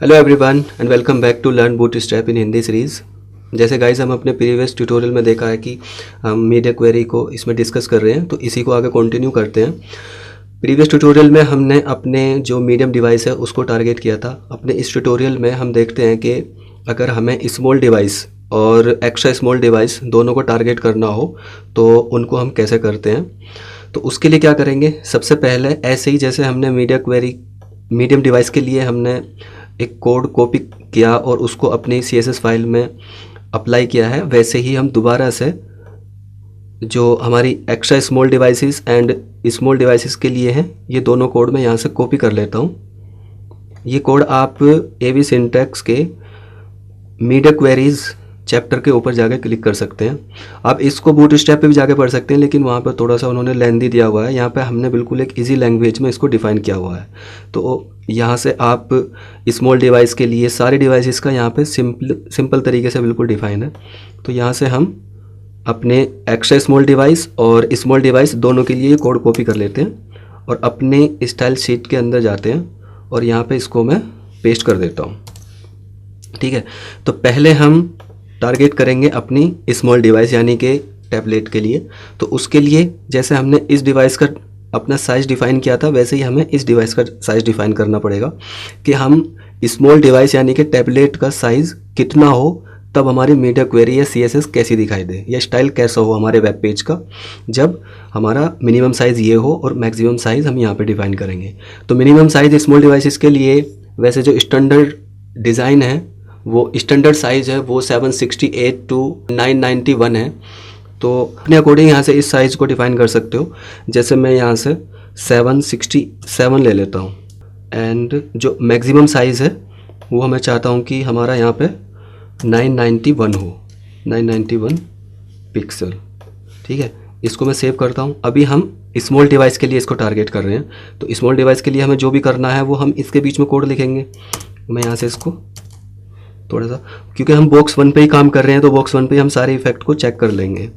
Hello everyone and welcome back to learn Bootstrap in Hindi series. जैसे guys हम अपने previous tutorial में देखा है कि हम मीडिया क्वेरी को इसमें डिस्कस कर रहे हैं, तो इसी को आगे कंटिन्यू करते हैं। प्रीवियस ट्यूटोरियल में हमने अपने जो मीडियम डिवाइस है उसको टारगेट किया था। अपने इस ट्यूटोरियल में हम देखते हैं कि अगर हमें स्मॉल डिवाइस और एक्स्ट्रा स्मॉल डिवाइस दोनों को टारगेट करना हो तो उनको हम कैसे करते हैं। तो उसके लिए क्या करेंगे, सबसे पहले ऐसे ही जैसे हमने मीडियम डिवाइस के लिए हमने एक कोड कॉपी किया और उसको अपनी CSS फाइल में अप्लाई किया है, वैसे ही हम दोबारा से जो हमारी extra small devices and small devices के लिए हैं ये दोनों कोड मैं यहाँ से कॉपी कर लेता हूँ। ये कोड आप AV सिंटैक्स के मीडिया क्वेरीज चैप्टर के ऊपर जाकर क्लिक कर सकते हैं। आप इसको बूटस्ट्रैप पे भी जाके पढ़ सकते हैं, लेकिन वहाँ पर थोड़ा सा उन्होंने लेंथी दिया हुआ है। यहाँ पे हमने बिल्कुल एक इजी लैंग्वेज में इसको डिफ़ाइन किया हुआ है। तो यहाँ से आप स्मॉल डिवाइस के लिए सारे डिवाइसेस का यहाँ पे सिंपल तरीके से बिल्कुल डिफ़ाइन है। तो यहाँ से हम अपने एक्स्ट्रा स्मॉल डिवाइस और स्मॉल डिवाइस दोनों के लिए कोड कॉपी कर लेते हैं और अपने स्टाइल शीट के अंदर जाते हैं और यहाँ पे इसको मैं पेस्ट कर देता हूँ। ठीक है, तो पहले हम टारगेट करेंगे अपनी स्मॉल डिवाइस यानी कि टैबलेट के लिए। तो उसके लिए जैसे हमने इस डिवाइस का अपना साइज़ डिफ़ाइन किया था, वैसे ही हमें इस डिवाइस का साइज़ डिफ़ाइन करना पड़ेगा कि हम स्मॉल डिवाइस यानी कि टैबलेट का साइज़ कितना हो तब हमारी मीडिया क्वेरी या CSS कैसी दिखाई दे या स्टाइल कैसा हो हमारे वेब पेज का, जब हमारा मिनिमम साइज़ ये हो और मैक्सिमम साइज़ हम यहाँ पे डिफ़ाइन करेंगे। तो मिनिमम साइज़ स्मॉल डिवाइसेस के लिए वैसे जो स्टैंडर्ड डिज़ाइन है वो स्टैंडर्ड साइज़ है वो 768 टू 991 है। तो अपने अकॉर्डिंग यहाँ से इस साइज़ को डिफ़ाइन कर सकते हो। जैसे मैं यहाँ से 767 ले लेता हूँ एंड जो मैक्सिमम साइज़ है वो मैं चाहता हूँ कि हमारा यहाँ पे 991 हो, 991 पिक्सल। ठीक है, इसको मैं सेव करता हूँ। अभी हम स्मॉल डिवाइस के लिए इसको टारगेट कर रहे हैं। तो स्मॉल डिवाइस के लिए हमें जो भी करना है वो हम इसके बीच में कोड लिखेंगे। मैं यहाँ से इसको थोड़ा सा, क्योंकि हम बॉक्स 1 पे ही काम कर रहे हैं तो बॉक्स 1 पे हम सारे इफेक्ट को चेक कर लेंगे।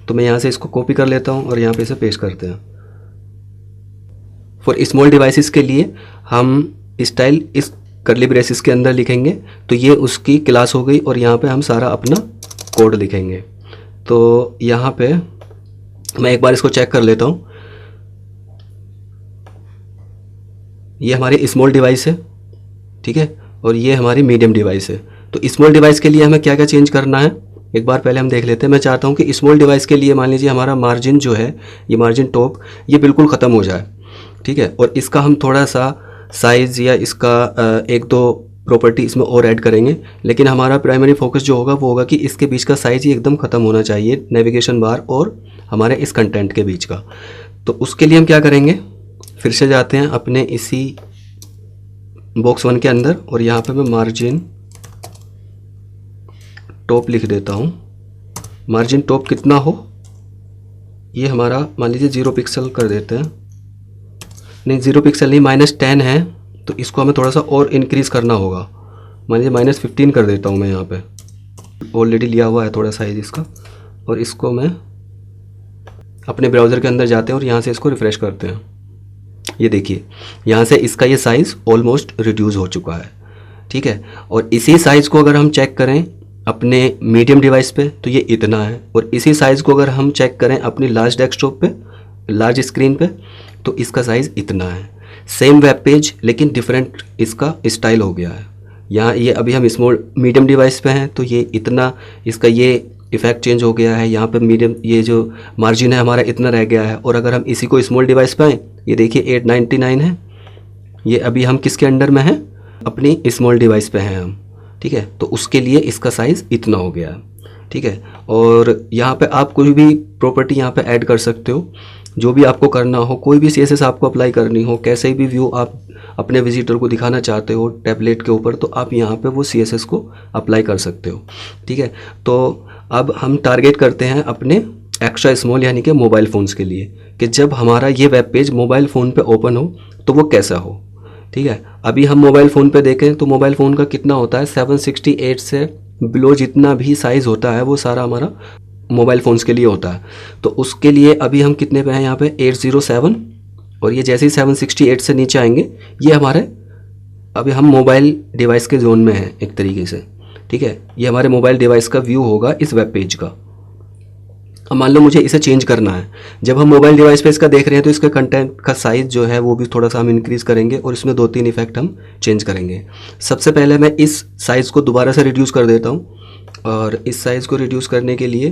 तो मैं यहाँ से इसको कॉपी कर लेता हूँ और यहाँ पे इसे पेस्ट करते हैं। फॉर स्मॉल डिवाइसेस के लिए हम स्टाइल इस कर्ली ब्रेसेस के अंदर लिखेंगे, तो ये उसकी क्लास हो गई और यहाँ पे हम सारा अपना कोड लिखेंगे। तो यहाँ पे मैं एक बार इसको चेक कर लेता हूँ। ये हमारी स्मॉल डिवाइस है, ठीक है, और ये हमारी मीडियम डिवाइस है। तो स्मॉल डिवाइस के लिए हमें क्या क्या चेंज करना है एक बार पहले हम देख लेते हैं। मैं चाहता हूँ कि स्मॉल डिवाइस के लिए मान लीजिए हमारा मार्जिन जो है, ये मार्जिन टॉप, ये बिल्कुल ख़त्म हो जाए। ठीक है, और इसका हम थोड़ा सा साइज़ या इसका एक दो प्रॉपर्टी इसमें और ऐड करेंगे, लेकिन हमारा प्राइमरी फोकस जो होगा वो होगा कि इसके बीच का साइज़ ही एकदम ख़त्म होना चाहिए, नेविगेशन बार और हमारे इस कंटेंट के बीच का। तो उसके लिए हम क्या करेंगे, फिर से जाते हैं अपने इसी बॉक्स 1 के अंदर और यहाँ पे मैं मार्जिन टॉप लिख देता हूँ। मार्जिन टॉप कितना हो, ये हमारा मान लीजिए 0 पिक्सल कर देते हैं। नहीं, 0 पिक्सल नहीं, -10 है, तो इसको हमें थोड़ा सा और इंक्रीज़ करना होगा। मान लीजिए -15 कर देता हूँ मैं। यहाँ पे ऑलरेडी लिया हुआ है थोड़ा साइज़ इसका, और इसको मैं अपने ब्राउज़र के अंदर जाते हैं और यहाँ से इसको रिफ़्रेश करते हैं। ये देखिए यहाँ से इसका ये साइज़ ऑलमोस्ट रिड्यूस हो चुका है। ठीक है, और इसी साइज़ को अगर हम चेक करें अपने मीडियम डिवाइस पे तो ये इतना है, और इसी साइज़ को अगर हम चेक करें अपनी लार्ज डेस्कटॉप पे, लार्ज स्क्रीन पे, तो इसका साइज़ इतना है। सेम वेब पेज लेकिन डिफरेंट इसका स्टाइल हो गया है। यहाँ ये अभी हम स्मॉल मीडियम डिवाइस पे हैं तो ये इतना, इसका ये इफेक्ट चेंज हो गया है। यहाँ पे मीडियम ये जो मार्जिन है हमारा इतना रह गया है। और अगर हम इसी को स्मॉल डिवाइस पे आएँ, ये देखिए 899 है। ये अभी हम किसके अंडर में हैं, अपनी स्मॉल डिवाइस पे हैं हम। ठीक है, तो उसके लिए इसका साइज़ इतना हो गया। ठीक है, और यहाँ पे आप कोई भी प्रॉपर्टी यहाँ पे ऐड कर सकते हो, जो भी आपको करना हो, कोई भी CSS आपको अप्लाई करनी हो, कैसे भी व्यू आप अपने विजिटर को दिखाना चाहते हो टैबलेट के ऊपर, तो आप यहाँ पे वो CSS को अप्लाई कर सकते हो। ठीक है, तो अब हम टारगेट करते हैं अपने एक्स्ट्रा स्मॉल यानी कि मोबाइल फ़ोन्स के लिए, कि जब हमारा ये वेब पेज मोबाइल फ़ोन पे ओपन हो तो वो कैसा हो। ठीक है, अभी हम मोबाइल फ़ोन पे देखें तो मोबाइल फ़ोन का कितना होता है, 768 से बिलो जितना भी साइज़ होता है वो सारा हमारा मोबाइल फ़ोन्स के लिए होता है। तो उसके लिए अभी हम कितने पे हैं यहाँ पे 807, और ये जैसे ही 768 से नीचे आएंगे ये हमारे अभी हम मोबाइल डिवाइस के जोन में हैं एक तरीके से, ठीक है। ये हमारे मोबाइल डिवाइस का व्यू होगा इस वेब पेज का। अब मान लो मुझे इसे चेंज करना है। जब हम मोबाइल डिवाइस पे इसका देख रहे हैं तो इसके कंटेंट का साइज़ जो है वो भी थोड़ा सा हम इंक्रीज़ करेंगे और इसमें 2-3 इफेक्ट हम चेंज करेंगे। सबसे पहले मैं इस साइज़ को दोबारा से रिड्यूस कर देता हूँ, और इस साइज़ को रिड्यूस करने के लिए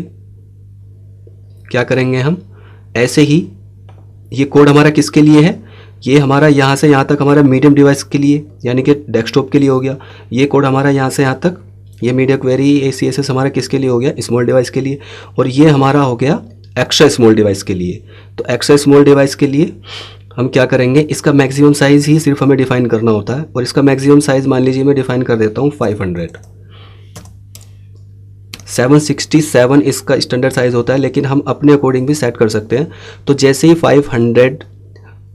क्या करेंगे हम, ऐसे ही ये कोड हमारा किसके लिए है, ये हमारा यहाँ से यहाँ तक हमारा मीडियम डिवाइस के लिए यानी कि डेस्कटॉप के लिए हो गया। ये कोड हमारा यहाँ से यहाँ तक, ये मीडिया क्वेरी CSS हमारा किसके लिए हो गया, स्मॉल डिवाइस के लिए। और ये हमारा हो गया एक्स्ट्रा स्मॉल डिवाइस के लिए। तो एक्स्ट्रा स्मॉल डिवाइस के लिए हम क्या करेंगे, इसका मैक्सिमम साइज़ ही सिर्फ हमें डिफ़ाइन करना होता है, और इसका मैक्सिमम साइज़ मान लीजिए मैं डिफ़ाइन कर देता हूँ 500। 767 इसका स्टैंडर्ड साइज़ होता है, लेकिन हम अपने अकॉर्डिंग भी सेट कर सकते हैं। तो जैसे ही 500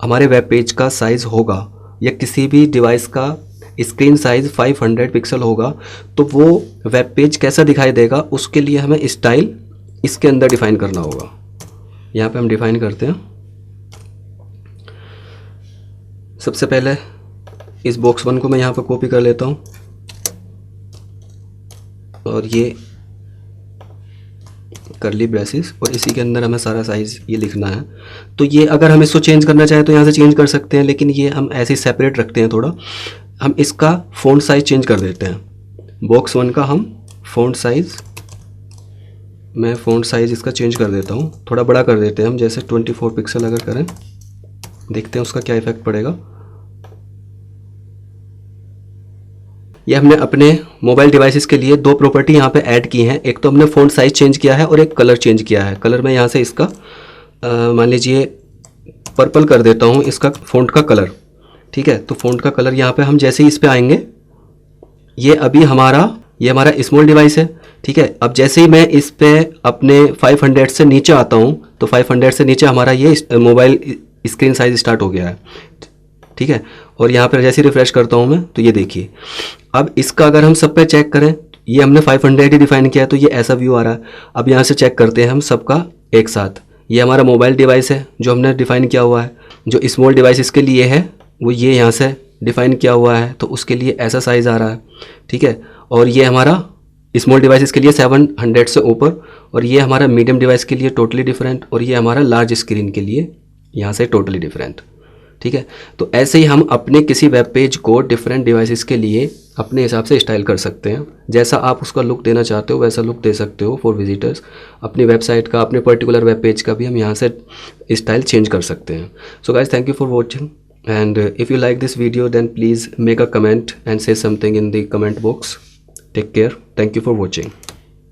हमारे वेब पेज का साइज़ होगा या किसी भी डिवाइस का स्क्रीन साइज़ 500 पिक्सल होगा, तो वो वेब पेज कैसा दिखाई देगा उसके लिए हमें स्टाइल इसके अंदर डिफ़ाइन करना होगा। यहाँ पे हम डिफ़ाइन करते हैं। सबसे पहले इस बॉक्स 1 को मैं यहाँ पे कॉपी कर लेता हूँ, और ये करली ब्रेसेस, और इसी के अंदर हमें सारा साइज़ ये लिखना है। तो ये अगर हम इसको चेंज करना चाहें तो यहाँ से चेंज कर सकते हैं, लेकिन ये हम ऐसे ही सेपरेट रखते हैं थोड़ा। हम इसका फ़ॉन्ट साइज़ चेंज कर देते हैं। बॉक्स 1 का हम फ़ॉन्ट साइज़, मैं फ़ॉन्ट साइज़ इसका चेंज कर देता हूँ, थोड़ा बड़ा कर देते हैं हम, जैसे 24 पिक्सल अगर करें, देखते हैं उसका क्या इफ़ेक्ट पड़ेगा। ये हमने अपने मोबाइल डिवाइसेस के लिए 2 प्रॉपर्टी यहाँ पे ऐड की हैं। एक तो हमने फ़ॉन्ट साइज़ चेंज किया है और एक कलर चेंज किया है। कलर में यहाँ से इसका मान लीजिए पर्पल कर देता हूँ, इसका फ़ॉन्ट का कलर, ठीक है। तो फ़ॉन्ट का कलर यहाँ पे हम जैसे ही इस पे आएंगे, ये अभी ये हमारा स्मॉल डिवाइस है, ठीक है। अब जैसे ही मैं इस पे अपने 500 से नीचे आता हूँ, तो 500 से नीचे हमारा ये मोबाइल स्क्रीन साइज़ स्टार्ट हो गया है, ठीक है। और यहाँ पर जैसे रिफ़्रेश करता हूँ मैं, तो ये देखिए, अब इसका अगर हम सब पे चेक करें, ये हमने 500 ही डिफ़ाइन किया है, तो ये ऐसा व्यू आ रहा है। अब यहाँ से चेक करते हैं हम सबका एक साथ। ये हमारा मोबाइल डिवाइस है जो हमने डिफ़ाइन किया हुआ है। जो स्मॉल डिवाइस इसके लिए है वो ये यहाँ से डिफ़ाइन किया हुआ है, तो उसके लिए ऐसा साइज़ आ रहा है, ठीक है। और ये हमारा स्मॉल डिवाइस के लिए 700 से ऊपर, और ये हमारा मीडियम डिवाइस के लिए टोटली डिफरेंट, और ये हमारा लार्ज स्क्रीन के लिए यहाँ से टोटली डिफरेंट, ठीक है। तो ऐसे ही हम अपने किसी वेब पेज को डिफरेंट डिवाइसेस के लिए अपने हिसाब से स्टाइल कर सकते हैं। जैसा आप उसका लुक देना चाहते हो वैसा लुक दे सकते हो फॉर विजिटर्स। अपनी वेबसाइट का, अपने पर्टिकुलर वेब पेज का भी हम यहाँ से स्टाइल चेंज कर सकते हैं। So guys, thank you for watching, and if you like this video then please make a comment and say something in the comment box. Take care. Thank you for watching.